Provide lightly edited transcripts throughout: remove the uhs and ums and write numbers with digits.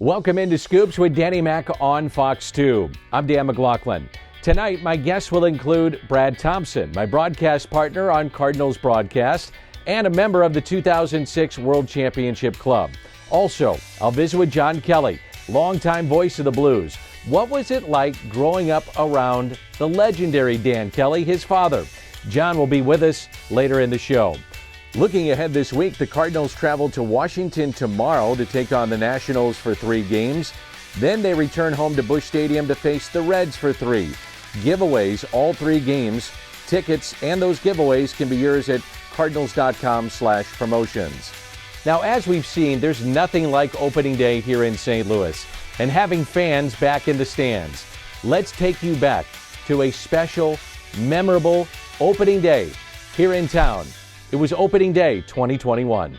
Welcome into Scoops with Danny Mac on Fox 2. I'm Dan McLaughlin. Tonight, my guests will include Brad Thompson, my broadcast partner on Cardinals broadcast, and a member of the 2006 World Championship Club. Also, I'll visit with John Kelly, longtime voice of the Blues. What was it like growing up around the legendary Dan Kelly, his father? John will be with us later in the show. Looking ahead this week, the Cardinals travel to Washington tomorrow to take on the Nationals for 3 games. Then they return home to Busch Stadium to face the Reds for 3. Giveaways all 3 games. Tickets and those giveaways can be yours at cardinals.com/promotions. Now, as we've seen, there's nothing like opening day here in St. Louis and having fans back in the stands. Let's take you back to a special, memorable opening day here in town. It was opening day 2021.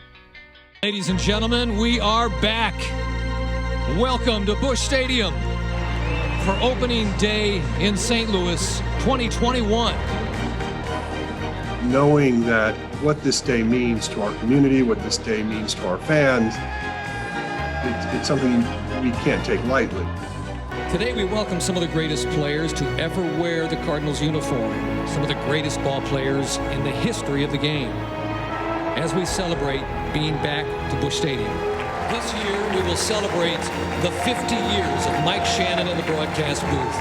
Ladies and gentlemen, we are back. Welcome to Busch Stadium for opening day in St. Louis 2021. Knowing that what this day means to our community, what this day means to our fans, it's something we can't take lightly. Today we welcome some of the greatest players to ever wear the Cardinals uniform, some of the greatest ball players in the history of the game, as we celebrate being back to Busch Stadium. This year we will celebrate the 50 years of Mike Shannon in the broadcast booth.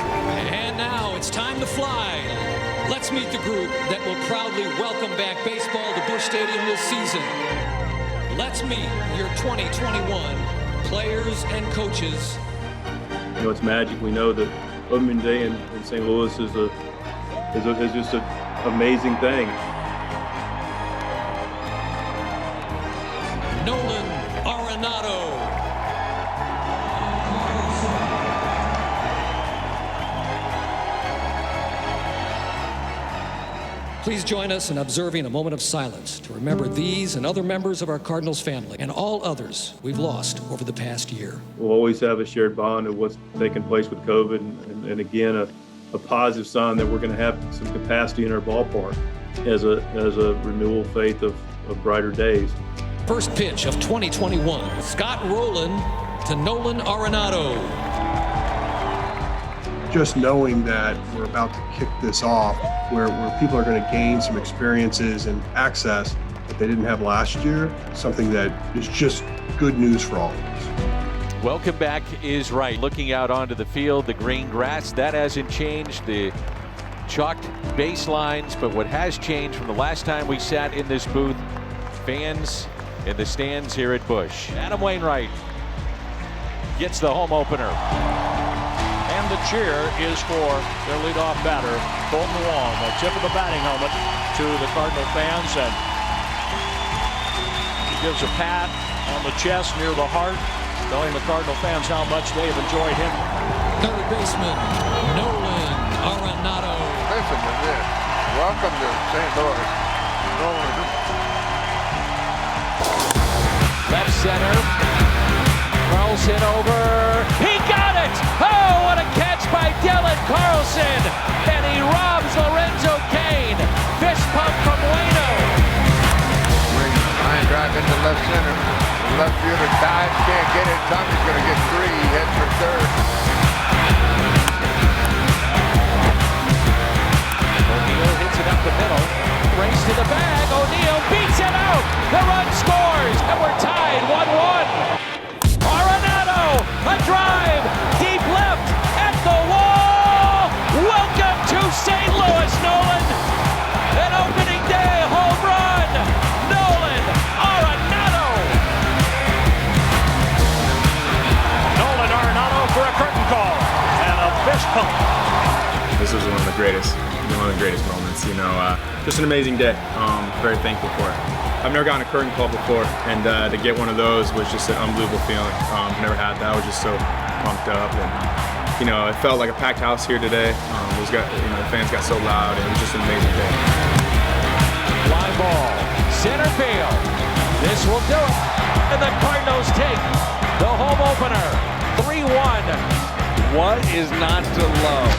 And now it's time to fly. Let's meet the group that will proudly welcome back baseball to Busch Stadium this season. Let's meet your 2021 players and coaches. You know, it's magic. We know that opening day in St. Louis is just an amazing thing. Nolan Arenado. Please join us in observing a moment of silence to remember these and other members of our Cardinals family and all others we've lost over the past year. We'll always have a shared bond of what's taking place with COVID and again, a positive sign that we're going to have some capacity in our ballpark as a renewal faith of brighter days. First pitch of 2021, Scott Rowland to Nolan Arenado. Just knowing that we're about to kick this off, where people are going to gain some experiences and access that they didn't have last year, something that is just good news for all of us. Welcome back is right. Looking out onto the field, the green grass, that hasn't changed. The chalked baselines, but what has changed from the last time we sat in this booth, fans in the stands here at Busch. Adam Wainwright gets the home opener. And the cheer is for their leadoff batter, Colton Wong. A tip of the batting helmet to the Cardinal fans, and he gives a pat on the chest near the heart, telling the Cardinal fans how much they've enjoyed him. Third baseman, Nolan Arenado. Listen to this. Welcome to St. Louis. Nolan. Left center. Carlson over. He got it! Oh, what a catch by Dylan Carlson! And he robs Lorenzo Cain. Fist pump from Waino. Line drive into left center. The left fielder dives, can't get it. Tommy's going to get 3. He heads for third. O'Neill hits it up the middle. Race to the bag. O'Neill beats it out. The run scores. And we're tied 1-1. Arenado, a drive, deep left, at the wall. Welcome to St. Louis, Nolan. An opening day home run. Nolan Arenado. Nolan Arenado for a curtain call and a fist pump. This was one of the greatest moments, just an amazing day. Very thankful for it. I've never gotten a curtain call before, and to get one of those was just an unbelievable feeling. Never had that. I was just so pumped up, and it felt like a packed house here today. The fans got so loud, and it was just an amazing day. Fly ball, center field. This will do it, and the Cardinals take the home opener, 3-1. What is not to love?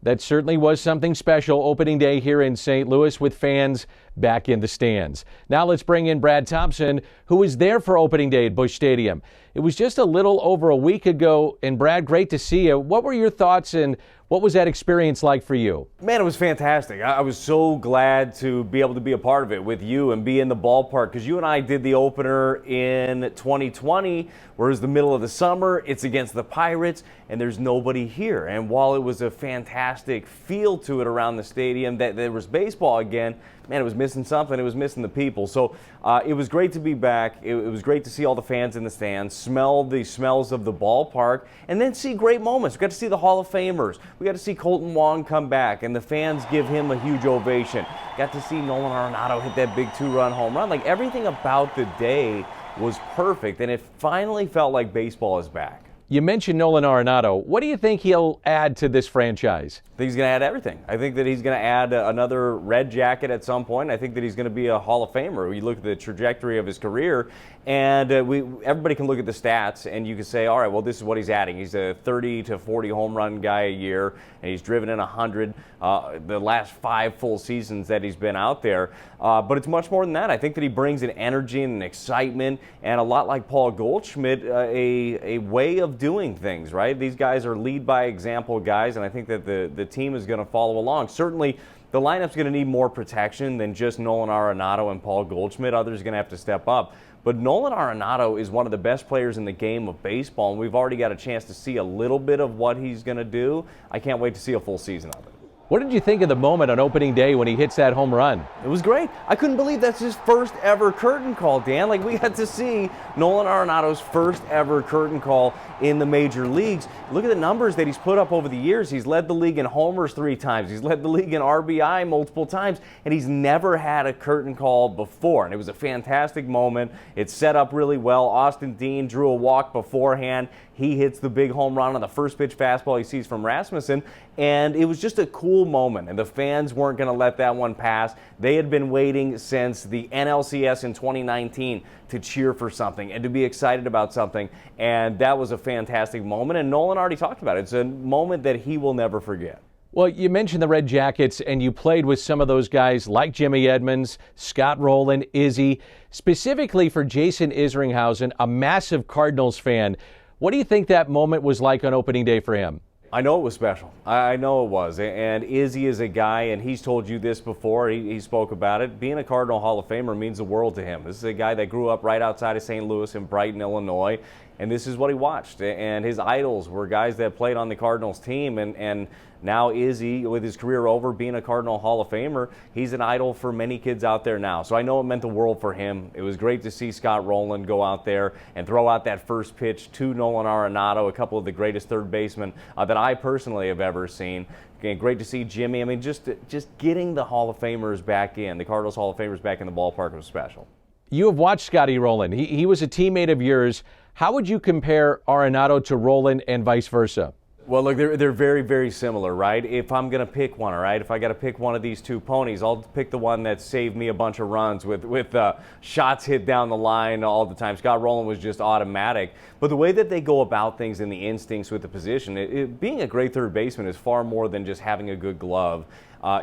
That certainly was something special opening day here in St. Louis with fans back in the stands. Now let's bring in Brad Thompson, who was there for opening day at Busch Stadium. It was just a little over a week ago, and Brad, great to see you. What were your thoughts and what was that experience like for you? Man, it was fantastic. I was so glad to be able to be a part of it with you and be in the ballpark, because you and I did the opener in 2020, where it was the middle of the summer, it's against the Pirates, and there's nobody here. And while it was a fantastic feel to it around the stadium, that there was baseball again, man, it was missing something. It was missing the people. So it was great to be back. It was great to see all the fans in the stands, smell the smells of the ballpark, and then see great moments. We got to see the Hall of Famers. We got to see Colton Wong come back, and the fans give him a huge ovation. Got to see Nolan Arenado hit that big 2-run home run. Like, everything about the day was perfect, and it finally felt like baseball is back. You mentioned Nolan Arenado. What do you think he'll add to this franchise? I think he's going to add everything. I think that he's going to add another red jacket at some point. I think that he's going to be a Hall of Famer. You look at the trajectory of his career, and everybody can look at the stats, and you can say, all right, well, this is what he's adding. He's a 30 to 40 home run guy a year, and he's driven in 100 the last 5 full seasons that he's been out there. But it's much more than that. I think that he brings an energy and an excitement, and a lot like Paul Goldschmidt, a way of doing things, right? These guys are lead by example guys, and I think that the team is going to follow along. Certainly, the lineup's going to need more protection than just Nolan Arenado and Paul Goldschmidt. Others are going to have to step up. But Nolan Arenado is one of the best players in the game of baseball, and we've already got a chance to see a little bit of what he's going to do. I can't wait to see a full season of it. What did you think of the moment on opening day when he hits that home run? It was great. I couldn't believe that's his first ever curtain call, Dan. Like, we got to see Nolan Arenado's first ever curtain call in the major leagues. Look at the numbers that he's put up over the years. He's led the league in homers 3 times. He's led the league in RBI multiple times, and he's never had a curtain call before. And it was a fantastic moment. It's set up really well. Austin Dean drew a walk beforehand. He hits the big home run on the first pitch fastball he sees from Rasmussen, and it was just a cool moment, and the fans weren't going to let that one pass. They had been waiting since the NLCS in 2019 to cheer for something and to be excited about something, and that was a fantastic moment, and Nolan already talked about it. It's a moment that he will never forget. Well, you mentioned the Red Jackets, and you played with some of those guys like Jimmy Edmonds, Scott Rowland, Izzy. Specifically for Jason Isringhausen, a massive Cardinals fan, what do you think that moment was like on opening day for him? I know it was special. I know it was. And Izzy is a guy, and he's told you this before, he spoke about it. Being a Cardinal Hall of Famer means the world to him. This is a guy that grew up right outside of St. Louis in Brighton, Illinois, and this is what he watched. And his idols were guys that played on the Cardinals team, and now Izzy, with his career over, being a Cardinal Hall of Famer, he's an idol for many kids out there now. So I know it meant the world for him. It was great to see Scott Rowland go out there and throw out that first pitch to Nolan Arenado, a couple of the greatest third basemen that I personally have ever seen. Again, great to see Jimmy. I mean, just getting the Hall of Famers back in, the Cardinals Hall of Famers back in the ballpark was special. You have watched Scotty Rowland. He was a teammate of yours. How would you compare Arenado to Rowland and vice versa? Well, look, they're very, very similar, right? If I'm going to pick one, all right, if I got to pick one of these two ponies, I'll pick the one that saved me a bunch of runs with shots hit down the line all the time. Scott Rowland was just automatic. But the way that they go about things and the instincts with the position, being a great third baseman is far more than just having a good glove.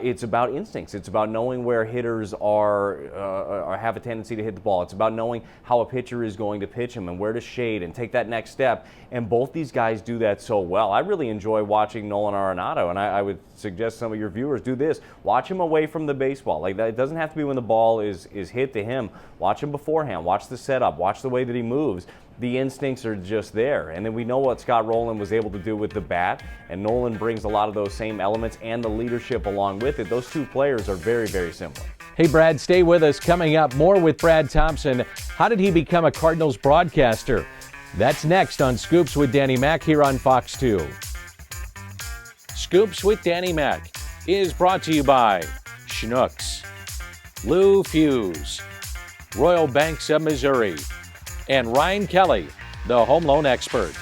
It's about instincts. It's about knowing where hitters have a tendency to hit the ball. It's about knowing how a pitcher is going to pitch him and where to shade and take that next step. And both these guys do that so well. I really enjoy watching Nolan Arenado, and I would suggest some of your viewers do this. Watch him away from the baseball. Like, that, it doesn't have to be when the ball is hit to him. Watch him beforehand. Watch the setup. Watch the way that he moves. The instincts are just there. And then we know what Scott Rowland was able to do with the bat, and Nolan brings a lot of those same elements and the leadership along with it. Those two players are very, very similar. Hey, Brad, stay with us. Coming up, more with Brad Thompson. How did he become a Cardinals broadcaster? That's next on Scoops with Danny Mac here on Fox 2. Scoops with Danny Mac is brought to you by Schnucks, Lou Fuse, Royal Banks of Missouri, and Ryan Kelly, the home loan expert.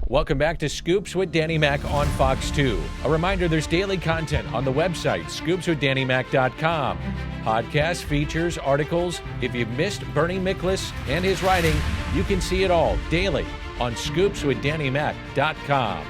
Welcome back to Scoops with Danny Mac on Fox 2. A reminder, there's daily content on the website, scoopswithdannymac.com. Podcasts, features, articles. If you've missed Bernie Miklasz and his writing, you can see it all daily on scoopswithdannymac.com.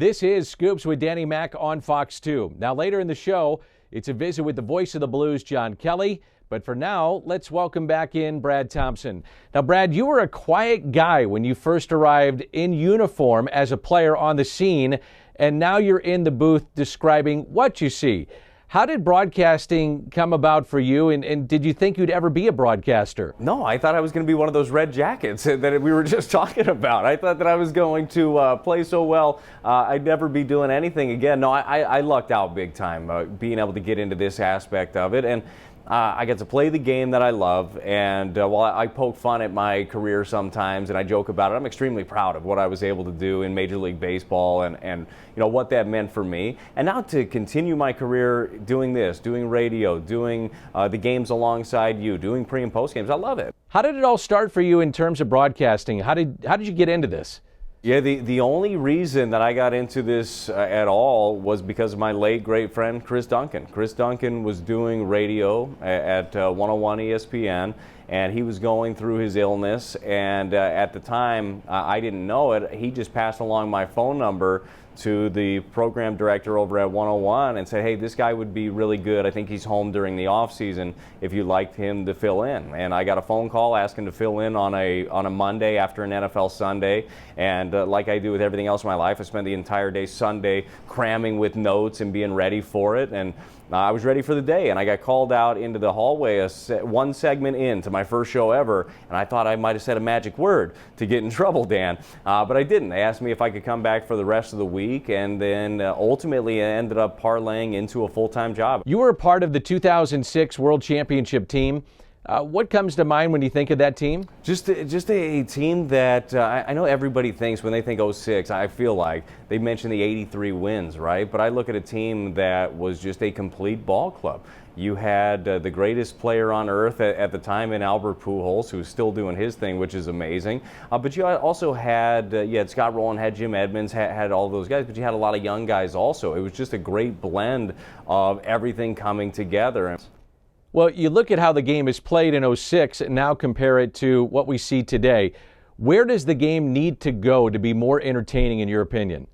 This is Scoops with Danny Mac on Fox 2. Now, later in the show, it's a visit with the voice of the Blues, John Kelly. But for now, let's welcome back in Brad Thompson. Now, Brad, you were a quiet guy when you first arrived in uniform as a player on the scene, and now you're in the booth describing what you see. How did broadcasting come about for you, and did you think you'd ever be a broadcaster? No, I thought I was going to be one of those red jackets that we were just talking about. I thought that I was going to play so well, I'd never be doing anything again. No, I lucked out big time, being able to get into this aspect of it. And I get to play the game that I love, and while I poke fun at my career sometimes and I joke about it, I'm extremely proud of what I was able to do in Major League Baseball and you know what that meant for me. And now to continue my career doing this, doing radio, doing the games alongside you, doing pre and post games, I love it. How did it all start for you in terms of broadcasting? How did you get into this? Yeah, the only reason that I got into this at all was because of my late great friend Chris Duncan. Chris Duncan was doing radio at 101 ESPN, and he was going through his illness, and at the time, I didn't know it, he just passed along my phone number to the program director over at 101 and said, hey, this guy would be really good. I think he's home during the off season if you'd like him to fill in. And I got a phone call asking to fill in on a Monday after an NFL Sunday. And like I do with everything else in my life, I spent the entire day Sunday cramming with notes and being ready for it. And I was ready for the day, and I got called out into the hallway one segment into my first show ever, and I thought I might have said a magic word to get in trouble, Dan, but I didn't. They asked me if I could come back for the rest of the week, and then ultimately I ended up parlaying into a full-time job. You were a part of the 2006 World Championship team. What comes to mind when you think of that team? Just a team that I know everybody thinks when they think 06, I feel like they mention the 83 wins, right? But I look at a team that was just a complete ball club. You had the greatest player on earth at the time in Albert Pujols, who's still doing his thing, which is amazing. But you also had, you had Scott Rowland, had Jim Edmonds, had all those guys, but you had a lot of young guys also. It was just a great blend of everything coming together. Well, you look at how the game is played in 06 and now compare it to what we see today. Where does the game need to go to be more entertaining, in your opinion?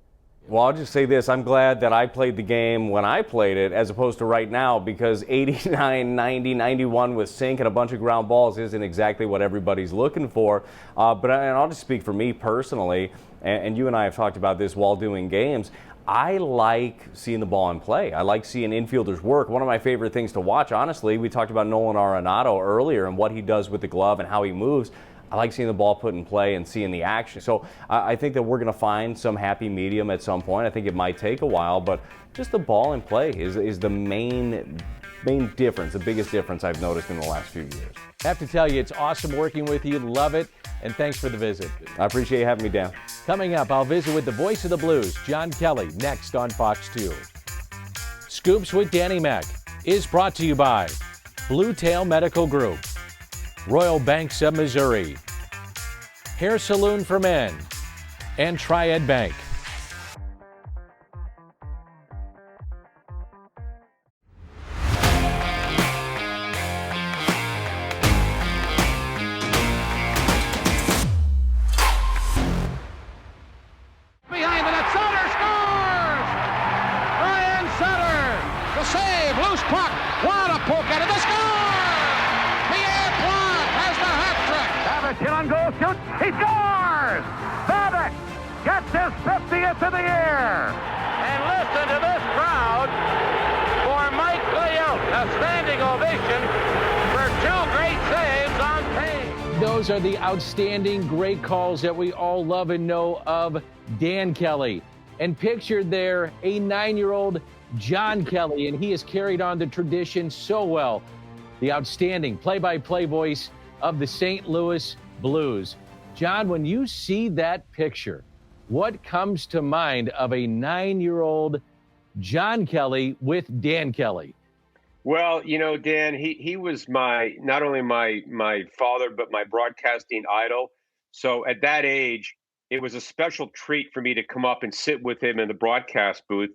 Well, I'll just say this. I'm glad that I played the game when I played it as opposed to right now, because 89, 90, 91 with sink and a bunch of ground balls isn't exactly what everybody's looking for. But I'll just speak for me personally, and you and I have talked about this while doing games. I like seeing the ball in play. I like seeing infielders work. One of my favorite things to watch, honestly, we talked about Nolan Arenado earlier and what he does with the glove and how he moves. I like seeing the ball put in play and seeing the action. So I think that we're going to find some happy medium at some point. I think it might take a while, but just the ball in play is the main difference, the biggest difference I've noticed in the last few years. I have to tell you, it's awesome working with you. Love it. And thanks for the visit. I appreciate you having me, Dan. Coming up, I'll visit with the voice of the Blues, John Kelly, next on Fox 2. Scoops with Danny Mac is brought to you by Blue Tail Medical Group, Royal Banks of Missouri, Hair Saloon for Men, and Triad Bank. He scores! Babbitt gets his 50th of the year! And listen to this crowd for Mike Leout. A standing ovation for two great saves on page. Those are the outstanding, great calls that we all love and know of Dan Kelly. And pictured there, a 9-year-old John Kelly, and he has carried on the tradition so well. The outstanding play-by-play voice of the St. Louis Blues. John, when you see that picture, what comes to mind of a 9-year-old John Kelly with Dan Kelly? Well, you know, Dan, he was not only my father, but my broadcasting idol. So at that age, it was a special treat for me to come up and sit with him in the broadcast booth.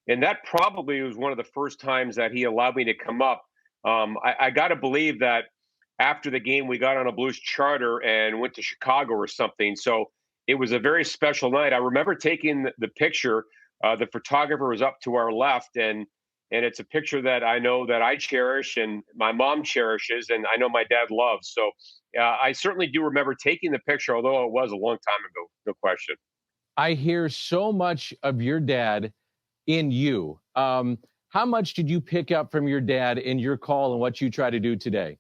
And that probably was one of the first times that he allowed me to come up. I got to believe that after the game, we got on a Blues charter and went to Chicago or something. So it was a very special night. I remember taking the picture The photographer was up to our left, and it's a picture that I know that I cherish and my mom cherishes, and I know my dad loves. So I certainly do remember taking the picture, although it was a long time ago, no question. I hear so much of your dad in you. How much did you pick up from your dad in your call and what you try to do today?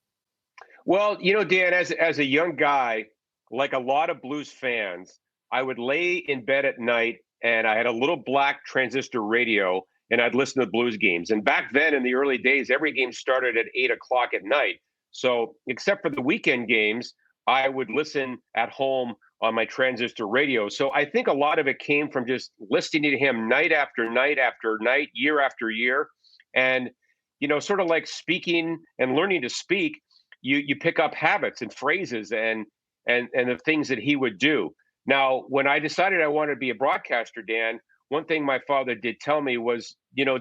Well, Dan, as a young guy, like a lot of Blues fans, I would lay in bed at night and I had a little black transistor radio and I'd listen to Blues games. And back then in the early days, every game started at 8 o'clock at night. So except for the weekend games, I would listen at home on my transistor radio. So I think a lot of it came from just listening to him night after night after night, year after year. And, sort of like speaking and learning to speak, you pick up habits and phrases and the things that he would do. Now, when I decided I wanted to be a broadcaster, Dan, one thing my father did tell me was,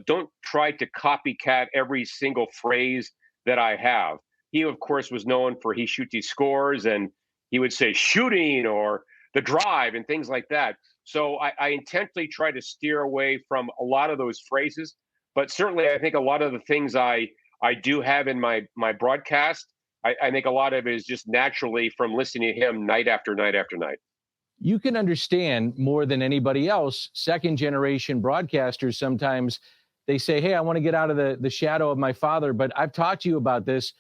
don't try to copycat every single phrase that I have. He, of course, was known for he shoots, he scores, and he would say shooting or the drive and things like that. So I intentionally try to steer away from a lot of those phrases. But certainly, I think a lot of the things I do have in my broadcast, I think a lot of it is just naturally from listening to him night after night after night. You can understand more than anybody else. Second generation broadcasters, sometimes they say, hey, I want to get out of the shadow of my father. But I've talked to you about this.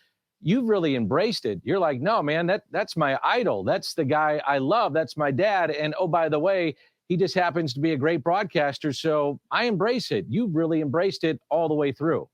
You've really embraced it. You're like, no, man, that's my idol. That's the guy I love. That's my dad. And oh, by the way, he just happens to be a great broadcaster. So I embrace it. You've really embraced it all the way through.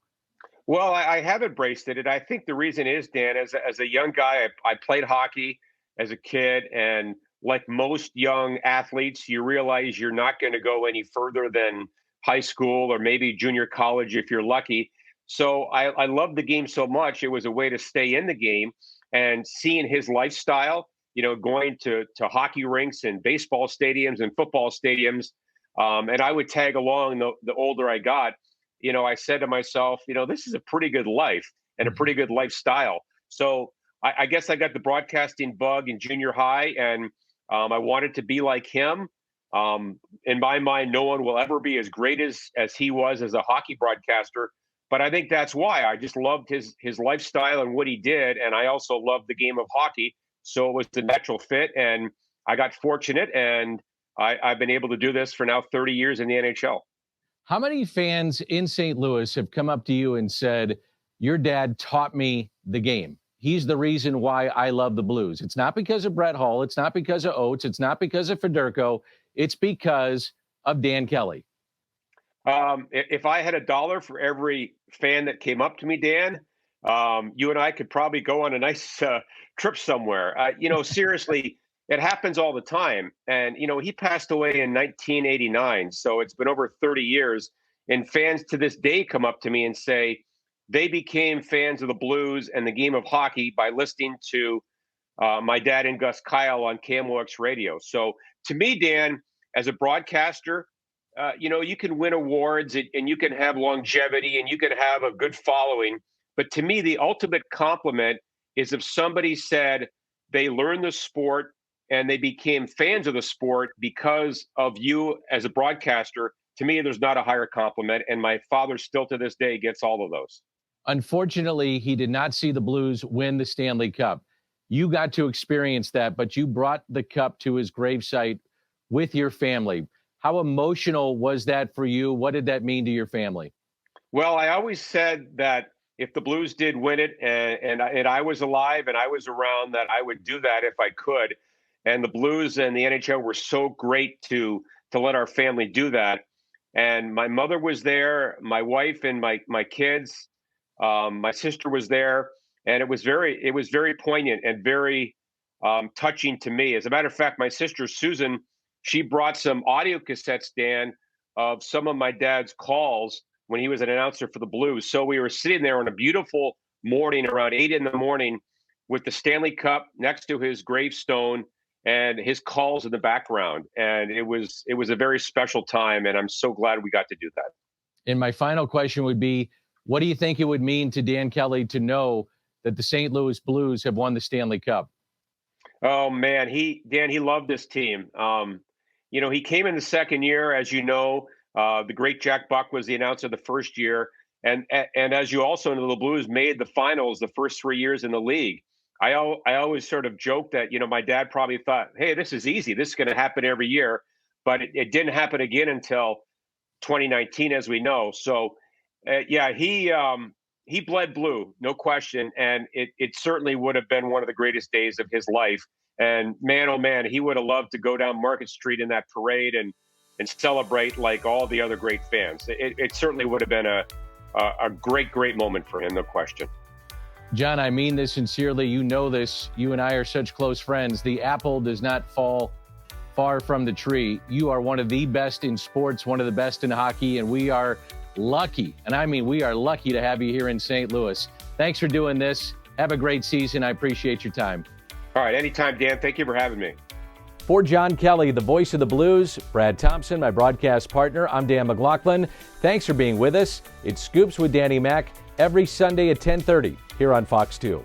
Well, I have embraced it. And I think the reason is, Dan, as a young guy, I played hockey as a kid. And like most young athletes, you realize you're not going to go any further than high school or maybe junior college if you're lucky. So I loved the game so much. It was a way to stay in the game, and seeing his lifestyle, going to hockey rinks and baseball stadiums and football stadiums. And I would tag along the older I got. I said to myself, this is a pretty good life and a pretty good lifestyle. So I guess I got the broadcasting bug in junior high, and I wanted to be like him. In my mind, no one will ever be as great as he was as a hockey broadcaster. But I think that's why I just loved his lifestyle and what he did. And I also loved the game of hockey. So it was the natural fit. And I got fortunate, and I've been able to do this for now 30 years in the NHL. How many fans in St. Louis have come up to you and said, your dad taught me the game? He's the reason why I love the Blues. It's not because of Brett Hull. It's not because of Oates. It's not because of Federico. It's because of Dan Kelly. If I had $1 for every fan that came up to me, Dan, you and I could probably go on a nice trip somewhere. Seriously, it happens all the time. And, he passed away in 1989. So it's been over 30 years. And fans to this day come up to me and say they became fans of the Blues and the game of hockey by listening to my dad and Gus Kyle on KMOX radio. So to me, Dan, as a broadcaster, you can win awards and you can have longevity and you can have a good following. But to me, the ultimate compliment is if somebody said they learned the sport and they became fans of the sport because of you as a broadcaster. To me, there's not a higher compliment. And my father still to this day gets all of those. Unfortunately, he did not see the Blues win the Stanley Cup. You got to experience that, but you brought the cup to his gravesite with your family. How emotional was that for you? What did that mean to your family? Well, I always said that if the Blues did win it and I was alive and I was around, that I would do that if I could. And the Blues and the NHL were so great to let our family do that. And my mother was there, my wife and my kids, my sister was there, and it was very poignant and very touching to me. As a matter of fact, my sister Susan, she brought some audio cassettes, Dan, of some of my dad's calls when he was an announcer for the Blues. So we were sitting there on a beautiful morning around 8 a.m. with the Stanley Cup next to his gravestone and his calls in the background. And it was a very special time, and I'm so glad we got to do that. And my final question would be, what do you think it would mean to Dan Kelly to know that the St. Louis Blues have won the Stanley Cup? Oh, man, he loved this team. He came in the second year, as you know, The great Jack Buck was the announcer the first year. And as you also know, the Blues made the finals the first 3 years in the league. I always sort of joke that, my dad probably thought, hey, this is easy. This is going to happen every year. But it didn't happen again until 2019, as we know. So, he bled blue, no question. And it certainly would have been one of the greatest days of his life. And man, oh man, he would have loved to go down Market Street in that parade and celebrate like all the other great fans. It certainly would have been a great moment for him, no question. John, I mean this sincerely. You know this. You and I are such close friends. The apple does not fall far from the tree. You are one of the best in sports, one of the best in hockey, and we are lucky, and I mean we are lucky to have you here in St. Louis. Thanks for doing this. Have a great season. I appreciate your time. All right, anytime, Dan. Thank you for having me. For John Kelly, the voice of the Blues, Brad Thompson, my broadcast partner, I'm Dan McLaughlin. Thanks for being with us. It's Scoops with Danny Mac every Sunday at 10:30 here on Fox 2.